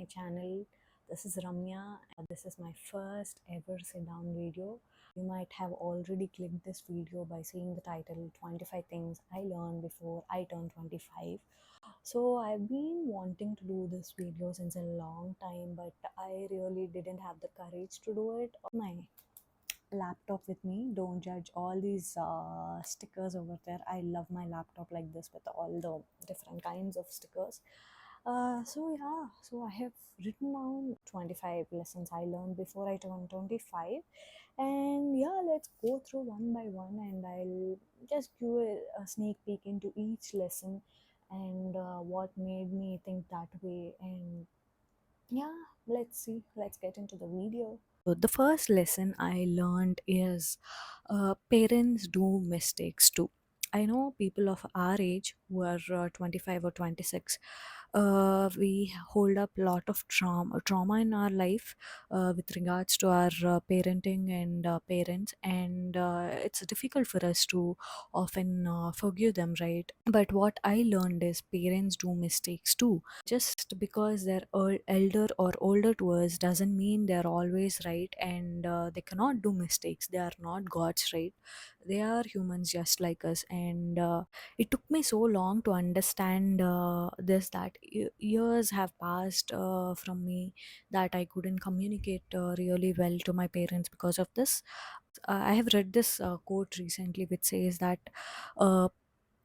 my channel. This is Ramya. This is my first ever sit down video. You might have already clicked this video by seeing the title 25 Things I Learned Before I Turned 25. So, I've been wanting to do this video since a long time, but I really didn't have the courage to do it. My laptop with me. Don't judge all these stickers over there. I love my laptop like this with all the different kinds of stickers. So I have written down 25 lessons I learned before I turned 25, and yeah, let's go through one by one, and I'll just give a sneak peek into each lesson and what made me think that way. And yeah, let's see. Let's get into the video. So the first lesson I learned is parents do mistakes too. I know people of our age who are 25 or 26, we hold up a lot of trauma in our life with regards to our parenting and parents, and it's difficult for us to often forgive them, right? But what I learned is parents do mistakes too. Just because they're elder or older to us doesn't mean they're always right, and they cannot do mistakes. They are not gods, right? They are humans just like us, and it took me so long to understand this, that years have passed from me, that I couldn't communicate really well to my parents because of this. I have read this quote recently which says that uh,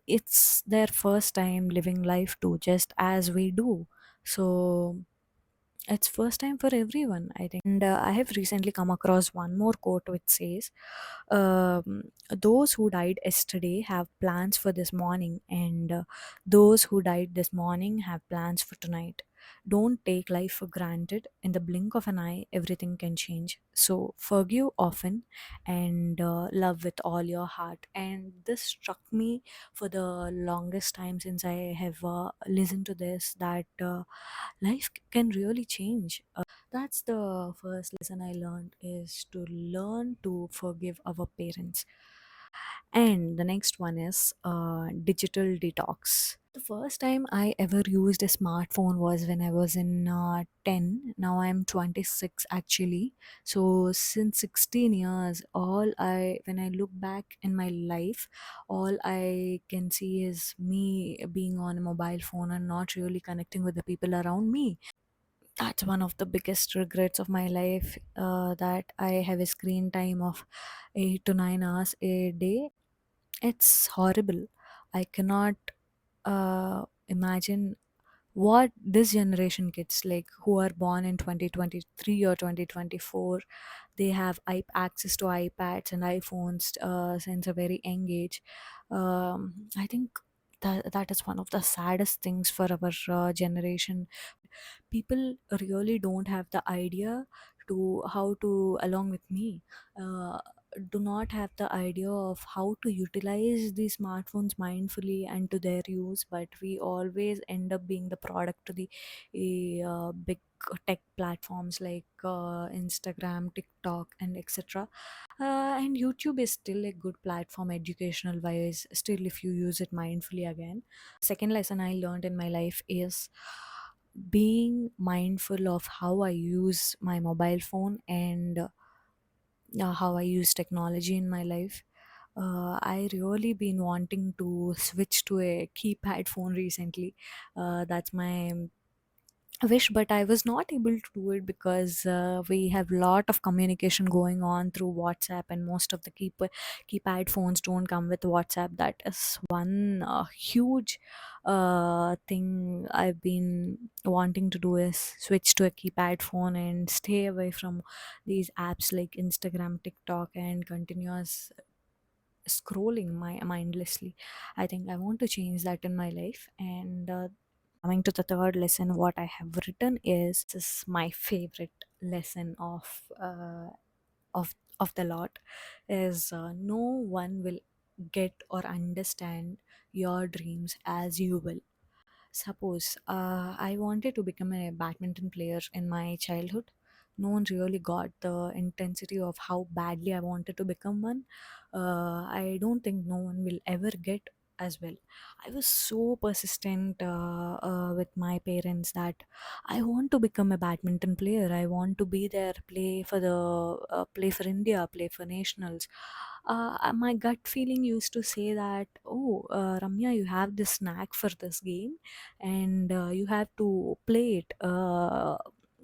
it's their first time living life too, just as we do. So it's first time for everyone, I think. And I have recently come across one more quote which says, those who died yesterday have plans for this morning, and those who died this morning have plans for tonight. Don't take life for granted. In the blink of an eye, everything can change. So forgive often, and love with all your heart. And this struck me for the longest time since I have listened to this, that life can really change. That's the first lesson I learned, is to learn to forgive our parents. And the next one is digital detox. The first time I ever used a smartphone was when I was in 10. Now I'm 26 actually. So since 16 years, when I look back in my life, all I can see is me being on a mobile phone and not really connecting with the people around me. That's one of the biggest regrets of my life, that I have a screen time of 8 to 9 hours a day. It's horrible. I cannot imagine what this generation kids, like who are born in 2023 or 2024, they have access to iPads and iPhones since a very young age. I think that is one of the saddest things for our generation. People really don't have the idea to how to, along with me, uh, do not have the idea of how to utilize these smartphones mindfully and to their use, but we always end up being the product to the big tech platforms like Instagram, TikTok, and etc. And YouTube is still a good platform educational wise, still, if you use it mindfully. Again, second lesson I learned in my life is being mindful of how I use my mobile phone, and how I use technology in my life. I really been wanting to switch to a keypad phone recently. That's my wish, but I was not able to do it because we have lot of communication going on through WhatsApp, and most of the keypad phones don't come with WhatsApp. That is one huge thing I've been wanting to do, is switch to a keypad phone and stay away from these apps like Instagram, TikTok, and continuous scrolling mindlessly. I think I want to change that in my life. And coming to the third lesson, what I have written is, this is my favorite lesson of the lot, is no one will get or understand your dreams as you will. Suppose I wanted to become a badminton player in my childhood. No one really got the intensity of how badly I wanted to become one. I don't think no one will ever get as well. I was so persistent with my parents that I want to become a badminton player. I want to be there, play for India, play for nationals. My gut feeling used to say that, oh, Ramya, you have this knack for this game, and you have to play it.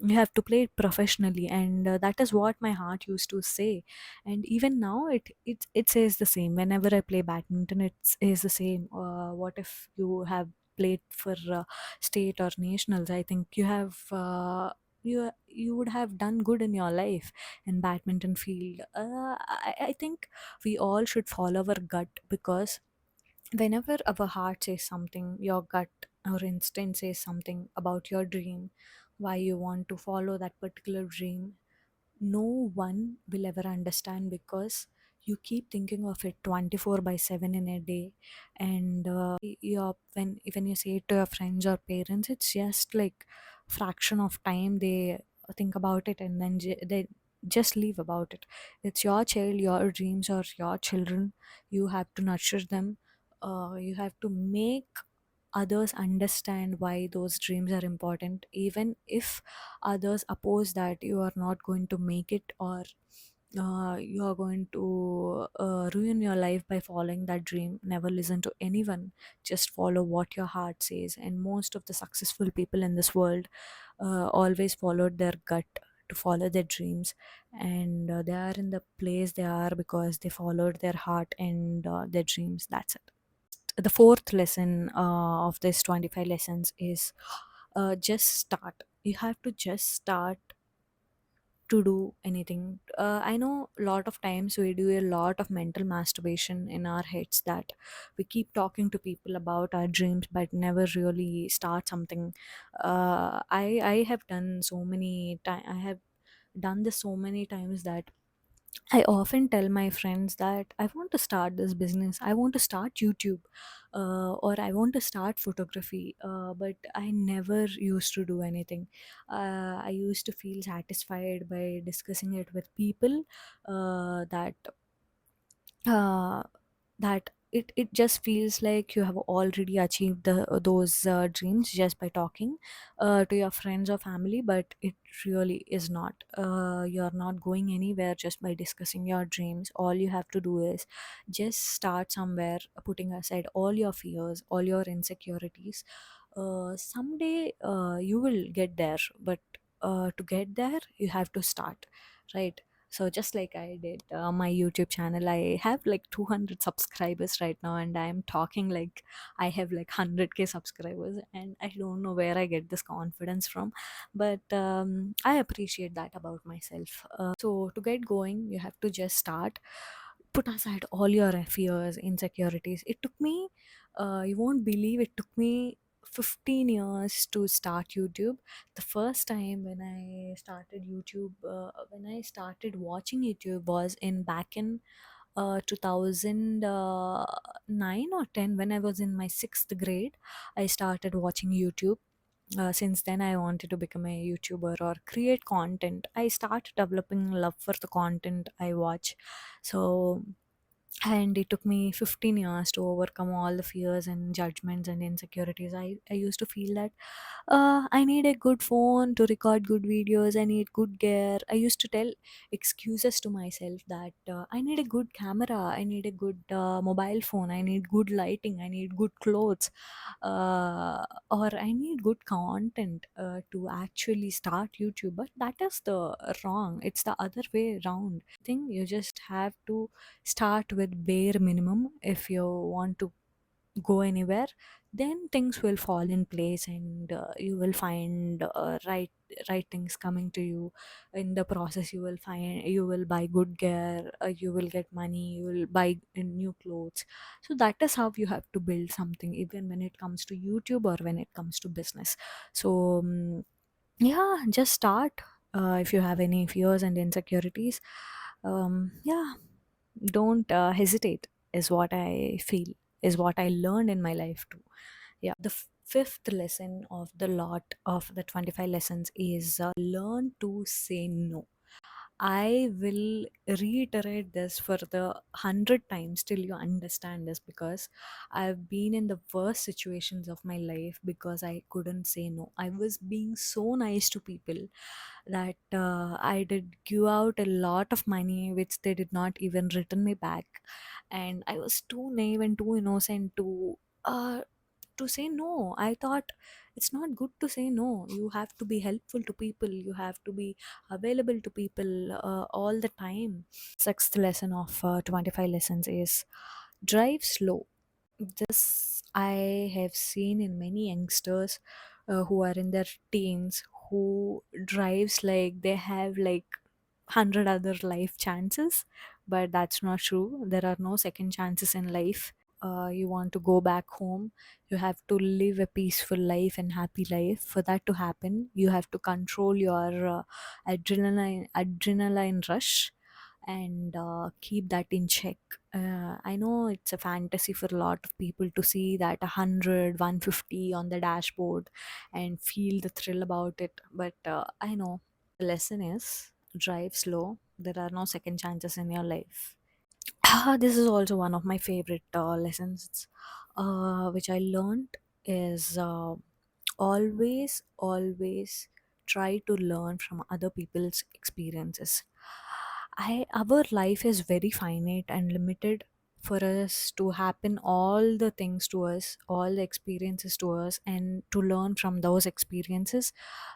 You have to play it professionally, and that is what my heart used to say. And even now it says the same. Whenever I play badminton, it is the same. What if you have played for state or nationals? I think you would have done good in your life in badminton field. I think we all should follow our gut, because whenever our heart says something, your gut or instinct says something about your dream, why you want to follow that particular dream, no one will ever understand, because you keep thinking of it 24 by 7 in a day. And when you say it to your friends or parents, it's just like fraction of time they think about it, and then they just leave about it. It's your child, your dreams, or your children. You have to nurture them. You have to make others understand why those dreams are important, even if others oppose that you are not going to make it, or you are going to ruin your life by following that dream. Never listen to anyone. Just follow what your heart says. And most of the successful people in this world always followed their gut to follow their dreams, and they are in the place they are because they followed their heart and their dreams. That's it. The fourth lesson of this 25 lessons is just start. You have to just start to do anything. I know a lot of times we do a lot of mental masturbation in our heads, that we keep talking to people about our dreams but never really start something. I have done so many time. I have done this so many times that I often tell my friends that I want to start this business, I want to start YouTube, or I want to start photography, but I never used to do anything. I used to feel satisfied by discussing it with people, uh, that it just feels like you have already achieved those dreams just by talking to your friends or family, but it really is not. You're not going anywhere just by discussing your dreams. All you have to do is just start somewhere, putting aside all your fears, all your insecurities. Someday you will get there, but to get there you have to start, right? So just like I did my YouTube channel, I have like 200 subscribers right now, and I'm talking like I have like 100k subscribers, and I don't know where I get this confidence from, but I appreciate that about myself. So to get going, you have to just start. Put aside all your fears, insecurities. It took me, you won't believe, it took me 15 years to start YouTube. The first time when I started YouTube, when I started watching YouTube was in back in 2009 or 10, when I was in my 6th grade. I started watching YouTube. Since then I wanted to become a YouTuber or create content. I started developing love for the content I watch. So, and it took me 15 years to overcome all the fears and judgments and insecurities. I used to feel that I need a good phone to record good videos, I need good gear. I used to tell excuses to myself that I need a good camera, I need a good mobile phone, I need good lighting, I need good clothes, uh, or I need good content to actually start YouTube. But that is the wrong. It's the other way around. I think you just have to start with bare minimum if you want to go anywhere. Then things will fall in place, and you will find right things coming to you. In the process, you will buy good gear, you will get money, you will buy new clothes. So that is how you have to build something, even when it comes to YouTube or when it comes to business. So yeah, just start. If you have any fears and insecurities, yeah, don't hesitate, is what I feel, is what I learned in my life too. Yeah, the fifth lesson of the lot of the 25 lessons is learn to say no. I will reiterate this for the 100 times till you understand this, because I've been in the worst situations of my life because I couldn't say no. I was being so nice to people that I did give out a lot of money which they did not even return me back, and I was too naive and too innocent uh, to say no. I thought it's not good to say no. You have to be helpful to people. You have to be available to people all the time. Sixth lesson of 25 lessons is drive slow. This I have seen in many youngsters who are in their teens, who drives like they have like 100 other life chances, but that's not true. There are no second chances in life. You want to go back home, you have to live a peaceful life and happy life. For that to happen, you have to control your adrenaline rush, and keep that in check. I know it's a fantasy for a lot of people to see that 100, 150 on the dashboard and feel the thrill about it, but I know the lesson is drive slow. There are no second chances in your life. This is also one of my favorite lessons, which I learned is always try to learn from other people's experiences. Our life is very finite and limited. For us to happen all the things to us, all the experiences to us, and to learn from those experiences,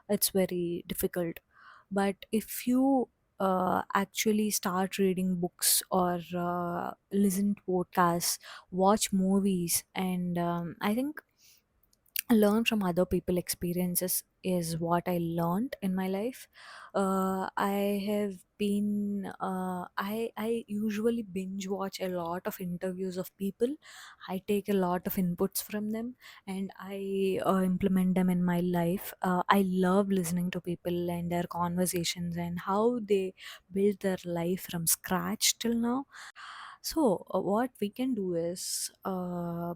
it's very difficult. But if you actually start reading books or listen to podcasts, watch movies, and I think learn from other people experiences is what I learned in my life. I have been I usually binge watch a lot of interviews of people. I take a lot of inputs from them, and I implement them in my life. I love listening to people and their conversations and how they build their life from scratch till now. So, what we can do is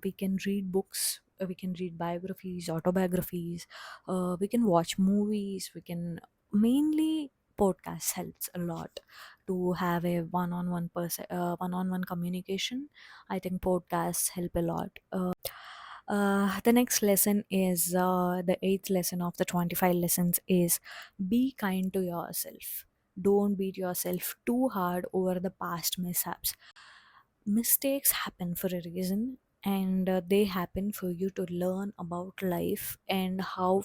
we can read books, we can read biographies, autobiographies, we can watch movies, we can mainly podcasts helps a lot to have a one-on-one communication. I think podcasts help a lot. The next lesson is the eighth lesson of the 25 lessons is be kind to yourself. Don't beat yourself too hard over the past mishaps. Mistakes happen for a reason, and they happen for you to learn about life and how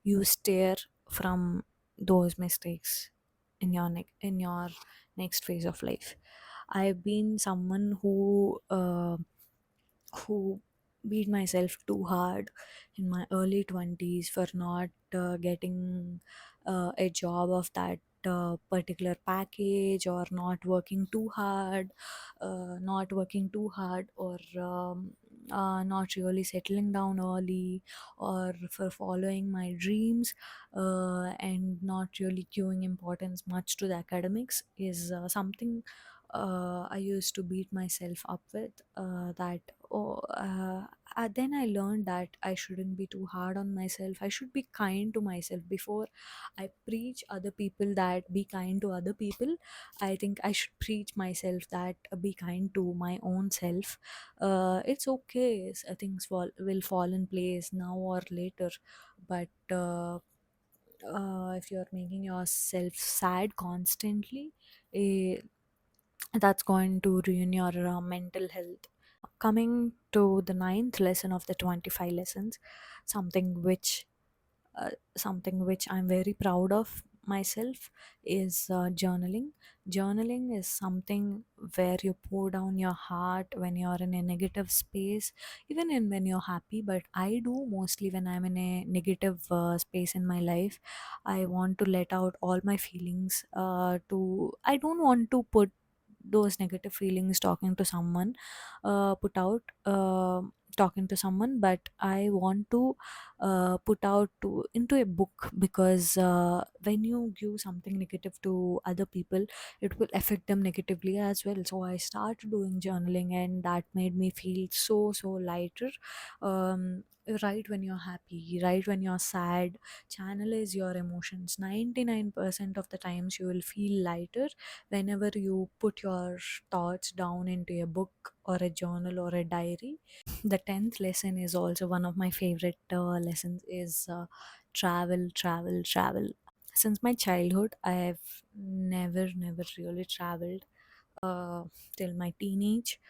you steer from those mistakes in your next phase of life. I've been someone who beat myself too hard in my early 20s for not getting a job of that particular package, or not working too hard, or not really settling down early, or for following my dreams and not really giving importance much to the academics is something I used to beat myself up with. That oh, then I learned that I shouldn't be too hard on myself. I should be kind to myself before I preach other people that be kind to other people. I think I should preach myself that be kind to my own self. It's okay. Things will fall in place now or later, but if you're making yourself sad constantly, eh, that's going to ruin your mental health. Coming to the ninth lesson of the 25 lessons, something which something which I'm very proud of myself is journaling. Journaling is something where you pour down your heart when you're in a negative space, even when you're happy. But I do mostly when I'm in a negative space in my life. I want to let out all my feelings. I don't want to put those negative feelings talking to someone put out talking to someone, but I want to put out to into a book, because when you give something negative to other people, it will affect them negatively as well. So I started doing journaling, and that made me feel so lighter. um, write when you're happy, write when you're sad, channelize your emotions. 99% of the times you will feel lighter whenever you put your thoughts down into a book or a journal or a diary. The 10th lesson is also one of my favorite lessons, is travel. Since my childhood, I have never really traveled uh, till my teenage.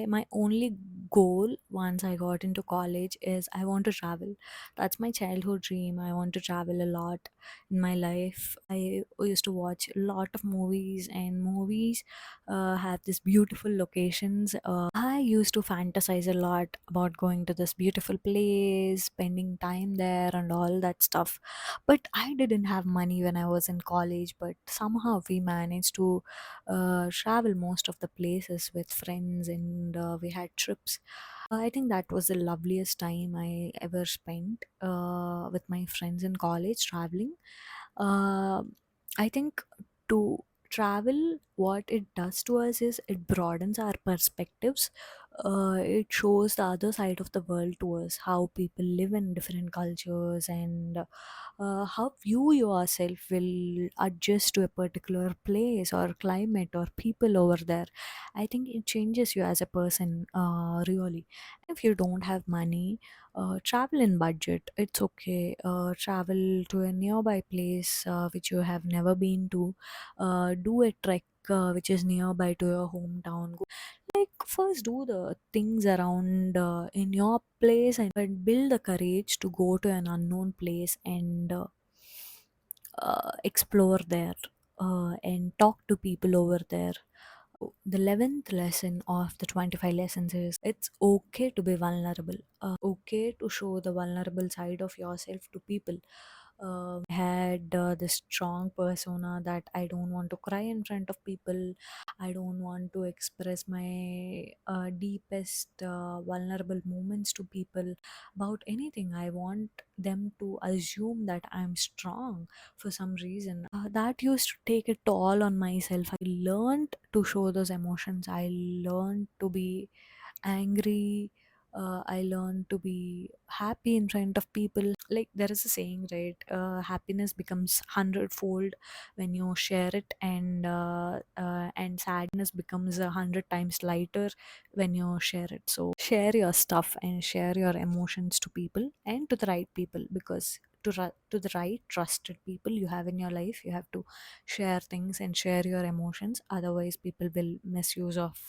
My only goal once I got into college is I want to travel. That's my childhood dream. I want to travel a lot in my life. I used to watch a lot of movies, and movies have these beautiful locations. I used to fantasize a lot about going to this beautiful place, spending time there, and all that stuff. But I didn't have money when I was in college, but somehow we managed to travel most of the places with friends, and we had trips. I think that was the loveliest time I ever spent with my friends in college traveling. uh, I think to travel, what it does to us is it broadens our perspectives. It shows the other side of the world to us, how people live in different cultures, and how you yourself will adjust to a particular place or climate or people over there. I think it changes you as a person, really. If you don't have money, travel in budget, it's okay. Travel to a nearby place which you have never been to. Do a trek which is nearby to your hometown. Like, first do the things around in your place, and but build the courage to go to an unknown place and explore there, and talk to people over there. The 11th lesson of the 25 lessons is it's okay to be vulnerable. Okay to show the vulnerable side of yourself to people. I had this strong persona that I don't want to cry in front of people. I don't want to express my deepest vulnerable moments to people about anything. I want them to assume that I'm strong for some reason. That used to take a toll on myself. I learned to show those emotions. I learned to be angry. I learned to be happy in front of people. Like, there is a saying, right? Happiness becomes hundredfold when you share it, and sadness becomes 100 times lighter when you share it. So share your stuff and share your emotions to people, and to the right people, because to the right trusted people you have in your life, you have to share things and share your emotions. Otherwise, people will misuse of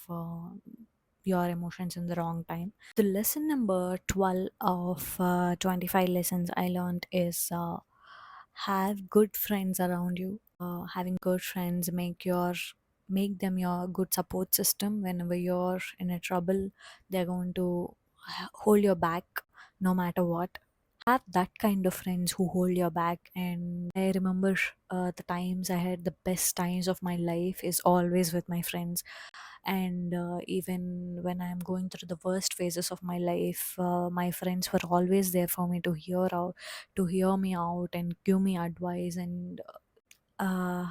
your emotions in the wrong time. The lesson number 12 of 25 lessons I learned is have good friends around you. Having good friends make them your good support system. Whenever you're in a trouble, they're going to hold your back no matter what. Have that kind of friends who hold your back. And I remember the times I had the best times of my life is always with my friends. And even when I'm going through the worst phases of my life, my friends were always there for me to hear me out and give me advice. And uh,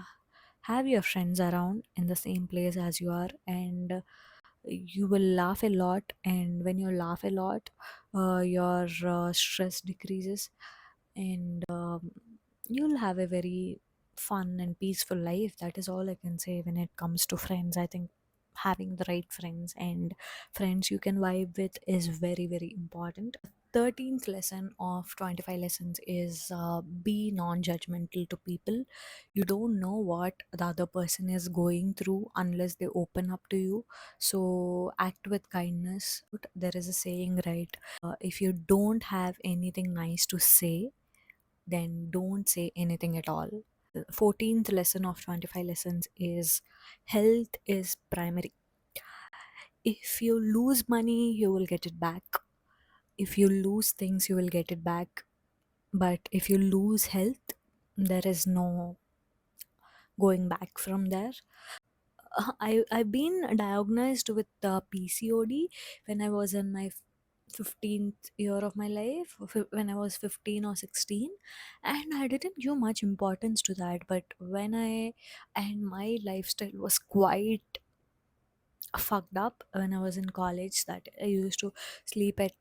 have your friends around in the same place as you are, and you will laugh a lot. And when you laugh a lot, your stress decreases, and you'll have a very fun and peaceful life. That is all I can say when it comes to friends. I think having the right friends and friends you can vibe with is very important. 13th lesson of 25 lessons is be non-judgmental to people. You don't know what the other person is going through unless they open up to you. So act with kindness. There is a saying, right? If you don't have anything nice to say, then don't say anything at all. The 14th lesson of 25 lessons is health is primary. If you lose money, you will get it back. If you lose things, you will get it back. But if you lose health, there is no going back from there. I've been diagnosed with PCOD when I was in my 15th year of my life, when I was 15 or 16, and I didn't give much importance to that. But when I and my lifestyle was quite fucked up when I was in college, that I used to sleep at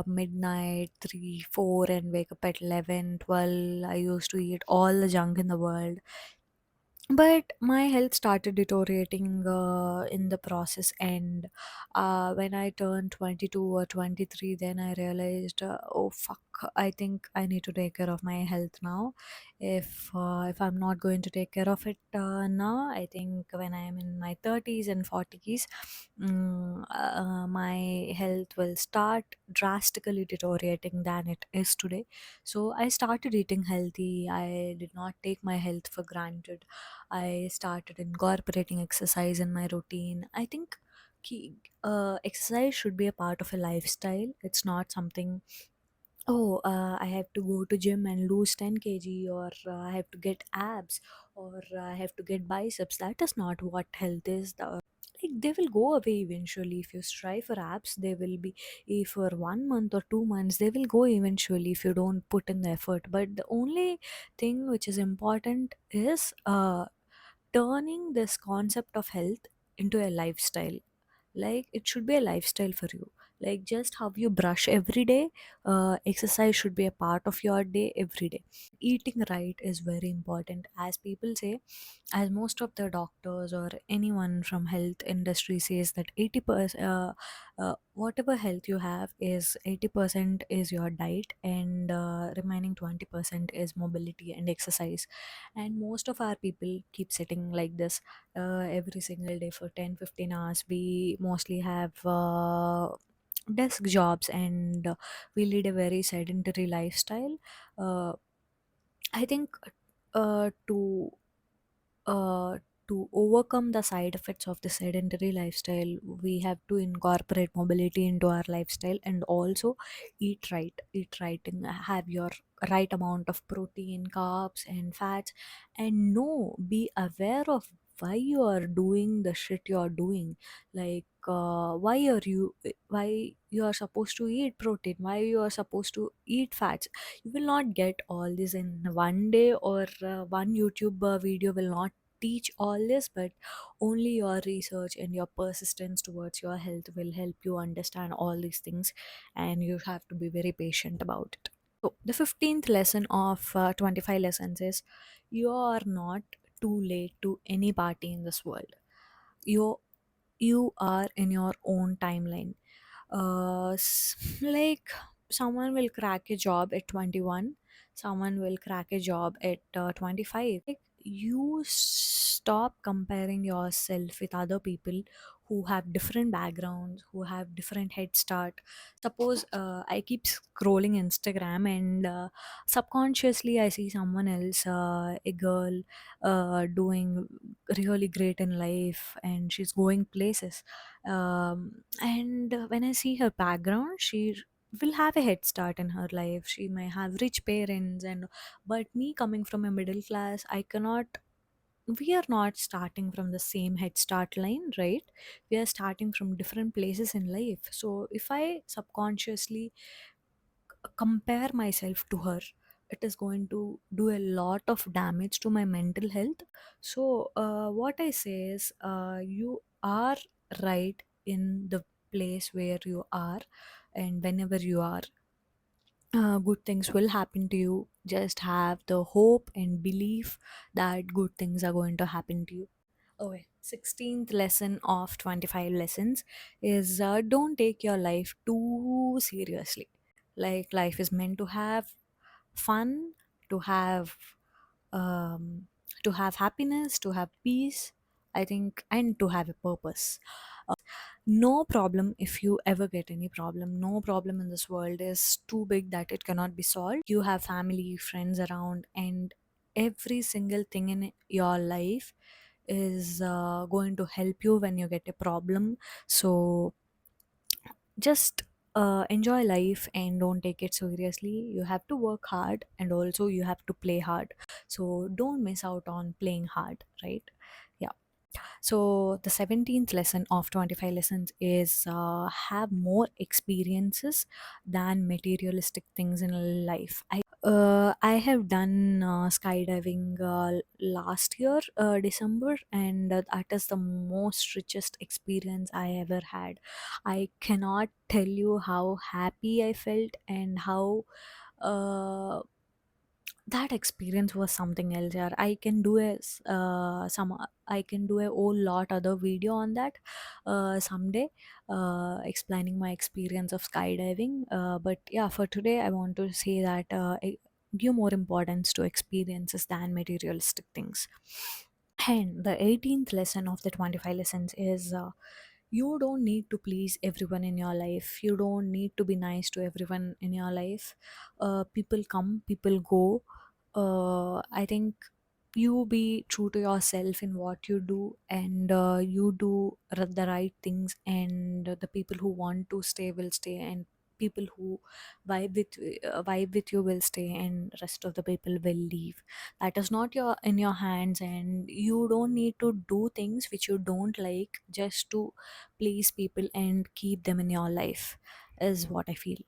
midnight 3 4 and wake up at 11 12. I used to eat all the junk in the world, but my health started deteriorating in the process. And when I turned 22 or 23, then I realized, oh fuck, I think I need to take care of my health now. If I'm not going to take care of it now, I think when I am in my 30s and 40s, my health will start drastically deteriorating than it is today. So I started eating healthy. I did not take my health for granted. I started incorporating exercise in my routine. I think exercise should be a part of a lifestyle. It's not something, oh, I have to go to gym and lose 10 kg, or I have to get abs, or I have to get biceps. That is not what health is. Like, they will go away eventually. If you strive for abs, they will be, if for 1 month or 2 months, they will go eventually if you don't put in the effort. But the only thing which is important is turning this concept of health into a lifestyle. Like, it should be a lifestyle for you. Like, just how you brush every day, exercise should be a part of your day every day. Eating right is very important, as people say, as most of the doctors or anyone from health industry says, that 80%, whatever health you have is 80% is your diet, and remaining 20% is mobility and exercise. And most of our people keep sitting like this every single day for 10-15 hours. We mostly have desk jobs, and we lead a very sedentary lifestyle. uh, I think uh, to uh, to overcome the side effects of the sedentary lifestyle, we have to incorporate mobility into our lifestyle, and also eat right. Eat right and have your right amount of protein, carbs, and fats. And no, be aware of why you are doing the shit you are doing. Like, why you are supposed to eat protein, why you are supposed to eat fats. You will not get all this in one day, or one YouTube video will not teach all this. But only your research and your persistence towards your health will help you understand all these things, and you have to be very patient about it. So the 15th lesson of 25 lessons is, you are not too late to any party in this world. You you are in your own timeline. Like, someone will crack a job at 21, someone will crack a job at 25. Like, you stop comparing yourself with other people who have different backgrounds, who have different head start. Suppose I keep scrolling Instagram, and subconsciously I see someone else, a girl, doing really great in life, and she's going places. And when I see her background, she will have a head start in her life. She may have rich parents, and but me, coming from a middle class, I cannot. We are not starting from the same head start line, right? We are starting from different places in life. So if I subconsciously compare myself to her, it is going to do a lot of damage to my mental health. So what I say is, you are right in the place where you are, and whenever you are, good things will happen to you. Just have the hope and belief that good things are going to happen to you. Okay, 16th lesson of 25 lessons is, don't take your life too seriously. Like, life is meant to have fun, to have um, to have happiness, to have peace, I think, and to have a purpose. No problem. If you ever get any problem, no problem in this world is too big that it cannot be solved. You have family, friends around, and every single thing in your life is going to help you when you get a problem. So just enjoy life and don't take it seriously. You have to work hard, and also you have to play hard. So don't miss out on playing hard, right? Yeah. So the 17th lesson of 25 lessons is have more experiences than materialistic things in life. I have done skydiving last year, December, and that is the most richest experience I ever had. I cannot tell you how happy I felt and how that experience was something else. Yeah, I can do I can do a whole lot other video on that someday, explaining my experience of skydiving. But yeah, for today I want to say that give more importance to experiences than materialistic things. And the 18th lesson of the 25 lessons is you don't need to please everyone in your life. You don't need to be nice to everyone in your life. People come, people go. I think you be true to yourself in what you do, and you do the right things, and the people who want to stay will stay, and people who vibe with you will stay, and rest of the people will leave. That is not your in your hands, and you don't need to do things which you don't like just to please people and keep them in your life, is what I feel.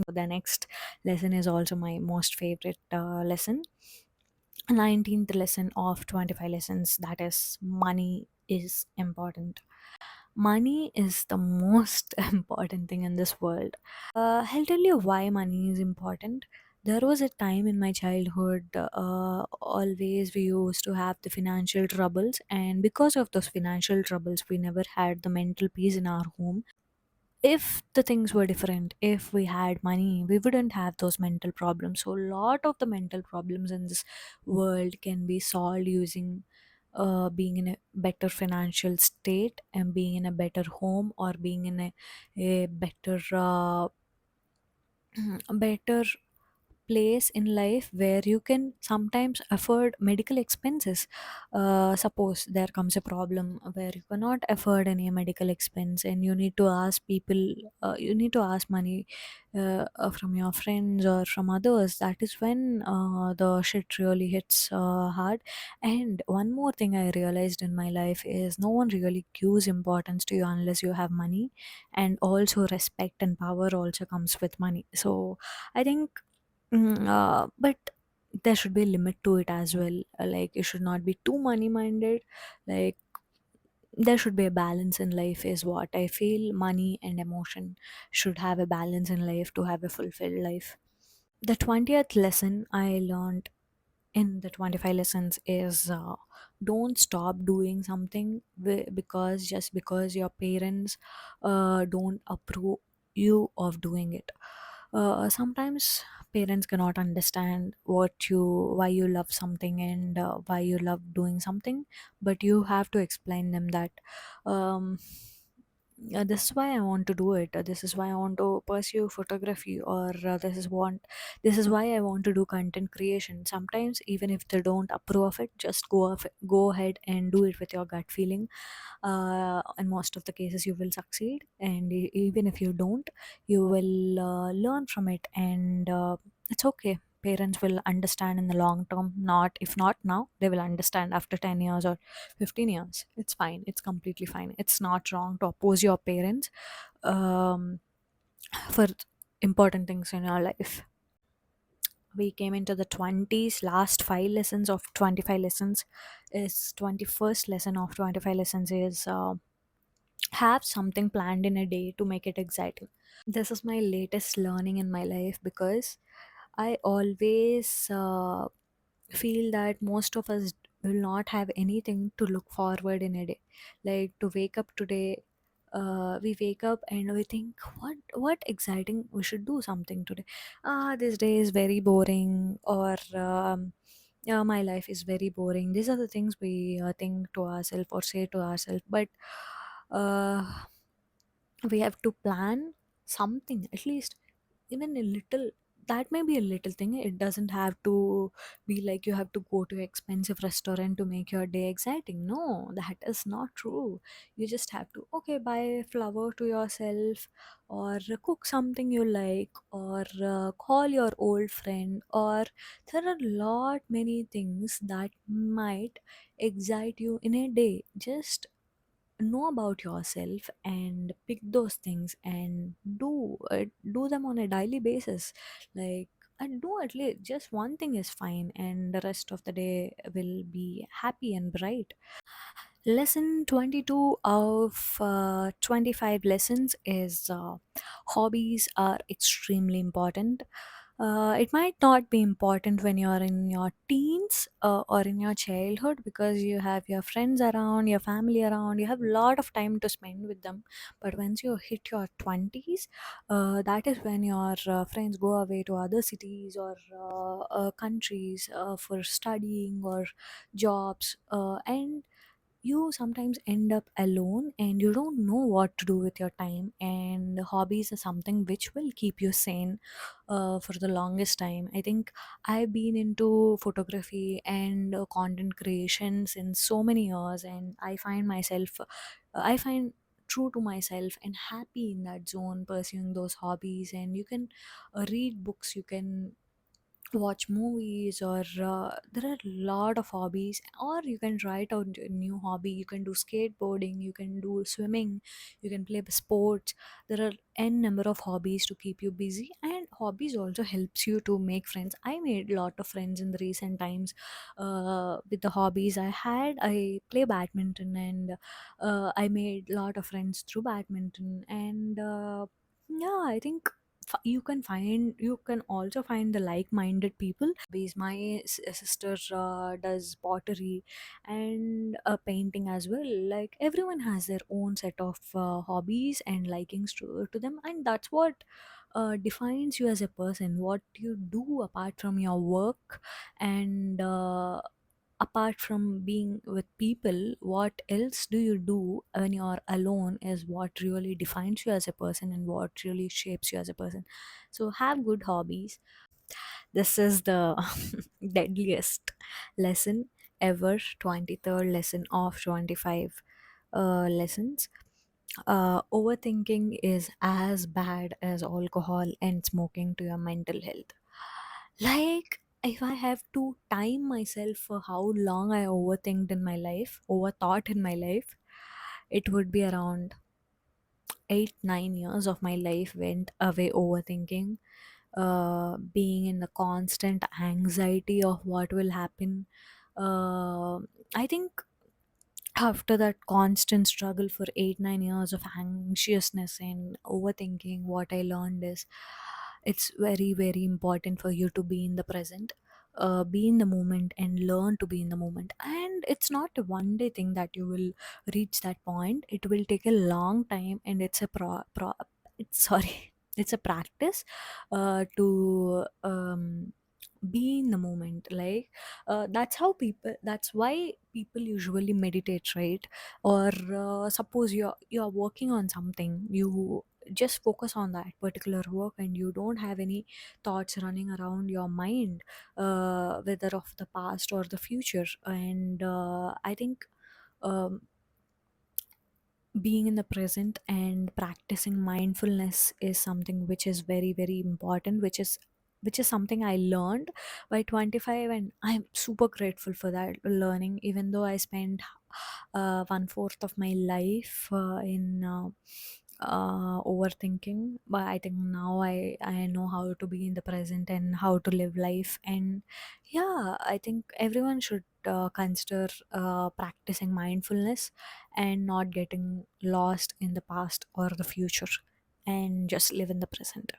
The next lesson is also my most favorite lesson, 19th lesson of 25 lessons, that is money is important. Money is the most important thing in this world. I'll tell you why money is important. There was a time in my childhood, always we used to have the financial troubles, and because of those financial troubles, we never had the mental peace in our home. If the things were different, if we had money, we wouldn't have those mental problems. So, a lot of the mental problems in this world can be solved using being in a better financial state, and being in a better home, or being in a better better place in life where you can sometimes afford medical expenses. Suppose there comes a problem where you cannot afford any medical expense, and you need to ask people, you need to ask money from your friends or from others. That is when the shit really hits hard. And one more thing I realized in my life is no one really gives importance to you unless you have money, and also respect and power also comes with money. So I think but there should be a limit to it as well. Like, it should not be too money minded. Like, there should be a balance in life, is what I feel. Money and emotion should have a balance in life to have a fulfilled life. The 20th lesson I learned in the 25 lessons is don't stop doing something because just because your parents don't approve you of doing it. Sometimes parents cannot understand why you love something, and why you love doing something, but you have to explain them that um, this is why I want to do it. This is why I want to pursue photography, or this is why I want to do content creation. Sometimes even if they don't approve of it, just go ahead and do it with your gut feeling. In most of the cases you will succeed, and even if you don't, you will learn from it, and it's okay. Parents will understand in the long term. Not if not now, they will understand after 10 years or 15 years. It's fine, it's completely fine. It's not wrong to oppose your parents um, for important things in your life. We came into the 20s. Last 5 lessons of 25 lessons is 21st lesson of 25 lessons is have something planned in a day to make it exciting. This is my latest learning in my life, because I always feel that most of us will not have anything to look forward in a day. Like, to wake up today, we wake up and we think, what exciting, we should do something today. This day is very boring, or yeah, my life is very boring. These are the things we think to ourselves or say to ourselves. But uh, we have to plan something, at least even a little. that may be a little thing. It doesn't have to be like you have to go to expensive restaurant to make your day exciting. No, that is not true. You just have to, okay, buy a flower to yourself, or cook something you like, or call your old friend, or there are lot many things that might excite you in a day. Just know about yourself and pick those things and do them on a daily basis. Like, and do at least just one thing is fine, and the rest of the day will be happy and bright. Lesson 22 of 25 lessons is hobbies are extremely important. It might not be important when you're in your teens or in your childhood, because you have your friends around, your family around, you have a lot of time to spend with them. But once you hit your 20s, that is when your friends go away to other cities or countries for studying or jobs, and you sometimes end up alone and you don't know what to do with your time. And hobbies are something which will keep you sane for the longest time. I think I've been into photography and content creation since so many years, and I find true to myself and happy in that zone pursuing those hobbies. And you can read books, you can watch movies, or there are a lot of hobbies. Or you can try out a new hobby. You can do skateboarding, you can do swimming, you can play sports. There are n number of hobbies to keep you busy, and hobbies also helps you to make friends. I made a lot of friends in the recent times with the hobbies I had. I play badminton, and I made a lot of friends through badminton. And yeah, I think you can also find the like-minded people. Because my sister does pottery and painting as well. Like, everyone has their own set of hobbies and likings to them, and that's what defines you as a person. What you do apart from your work, and apart from being with people, what else do you do when you're alone is what really defines you as a person and what really shapes you as a person. So have good hobbies. This is the deadliest lesson ever, 23rd lesson of 25 lessons. Overthinking is as bad as alcohol and smoking to your mental health. Like, if I have to time myself for how long I overthought in my life, it would be around 8 9 years of my life went away overthinking, being in the constant anxiety of what will happen. uh, I think after that constant struggle for 8 9 years of anxiousness and overthinking, what I learned is it's very very important for you to be in the present, be in the moment and learn to be in the moment. And it's not a one day thing that you will reach that point. It will take a long time, and it's a it's sorry it's a practice to be in the moment. Like, that's why people usually meditate, right? Or suppose you're working on something, you just focus on that particular work and you don't have any thoughts running around your mind, whether of the past or the future. And I think um, being in the present and practicing mindfulness is something which is very very important, which is something I learned by 25, and I'm super grateful for that learning. Even though I spent one fourth of my life in overthinking, but I think now I know how to be in the present and how to live life. And yeah, I think everyone should consider practicing mindfulness and not getting lost in the past or the future, and just live in the present.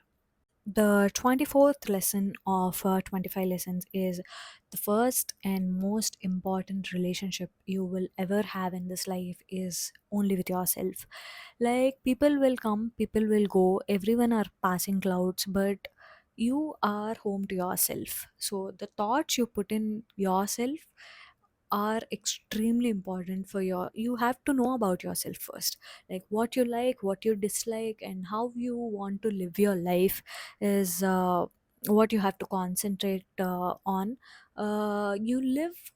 The 24th lesson of 25 lessons is the first and most important relationship you will ever have in this life is only with yourself. Like, people will come, people will go, everyone are passing clouds, but you are home to yourself. So the thoughts you put in yourself are extremely important for you have to know about yourself first. Like, what you like, what you dislike, and how you want to live your life is what you have to concentrate on. You live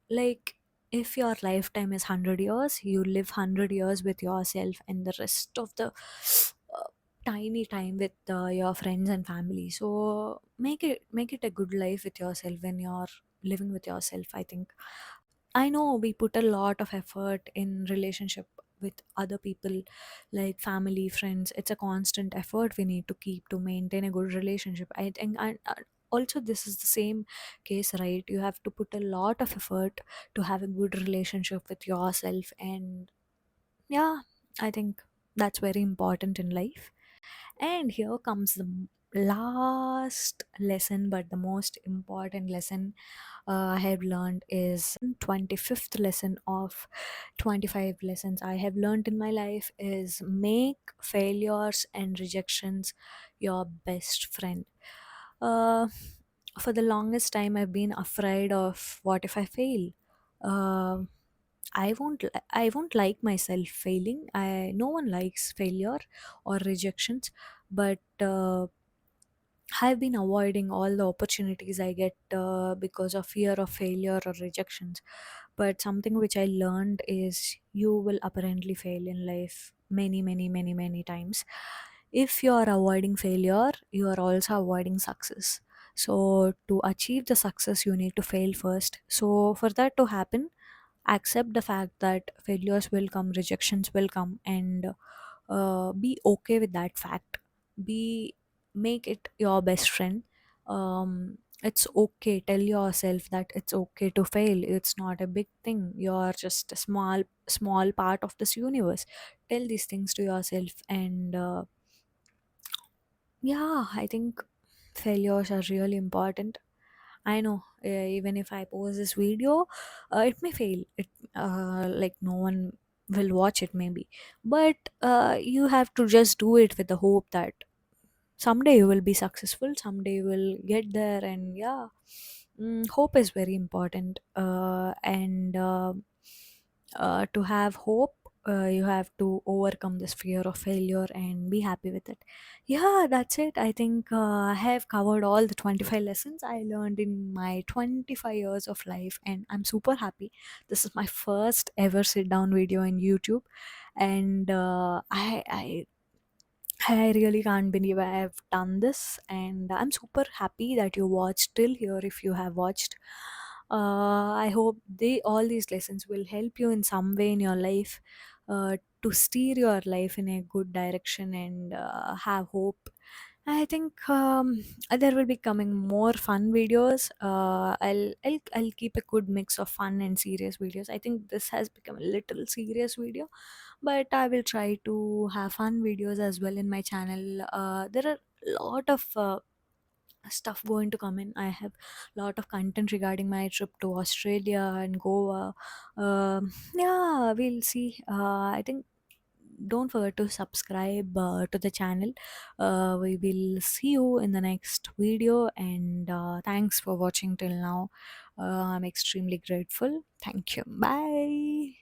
like, if your lifetime is 100 years, you live 100 years with yourself, and the rest of the tiny time with your friends and family. So make it a good life with yourself when you're living with yourself, I think. I know we put a lot of effort in relationship with other people, like family, friends. It's a constant effort we need to keep to maintain a good relationship. I think, and also this is the same case, right? You have to put a lot of effort to have a good relationship with yourself, and yeah, I think that's very important in life. And here comes the last lesson, but the most important lesson I have learned is 25th lesson of 25 lessons I have learned in my life is make failures and rejections your best friend. Uh, for the longest time, I've been afraid of what if I fail. Uh, I won't like myself failing. No one likes failure or rejections, but I've been avoiding all the opportunities I get because of fear of failure or rejections. But something which I learned is you will apparently fail in life many, many, many, many times. If you are avoiding failure, you are also avoiding success. So, to achieve the success, you need to fail first. So, for that to happen, accept the fact that failures will come, rejections will come, and be okay with that fact. Be Make it your best friend. It's okay, tell yourself that it's okay to fail. It's not a big thing, you're just a small part of this universe. Tell these things to yourself, and yeah, I think failures are really important. I know, even if I post this video, it may fail. Like no one will watch it, maybe. But you have to just do it with the hope that someday you will be successful, someday you will get there, and yeah, hope is very important. And to have hope, you have to overcome this fear of failure and be happy with it. Yeah, that's it. I think I have covered all the 25 lessons I learned in my 25 years of life, and I'm super happy. This is my first ever sit down video in YouTube, and I really can't believe I have done this, and I'm super happy that you watched till here. If you have watched, I hope all these lessons will help you in some way in your life, to steer your life in a good direction and have hope. I think there will be coming more fun videos. I'll keep a good mix of fun and serious videos. I think this has become a little serious video, but I will try to have fun videos as well in my channel. There are a lot of stuff going to come in. I have a lot of content regarding my trip to Australia and Goa. Yeah, we'll see. I think don't forget to subscribe to the channel. We will see you in the next video, and thanks for watching till now. I'm extremely grateful. Thank you. Bye.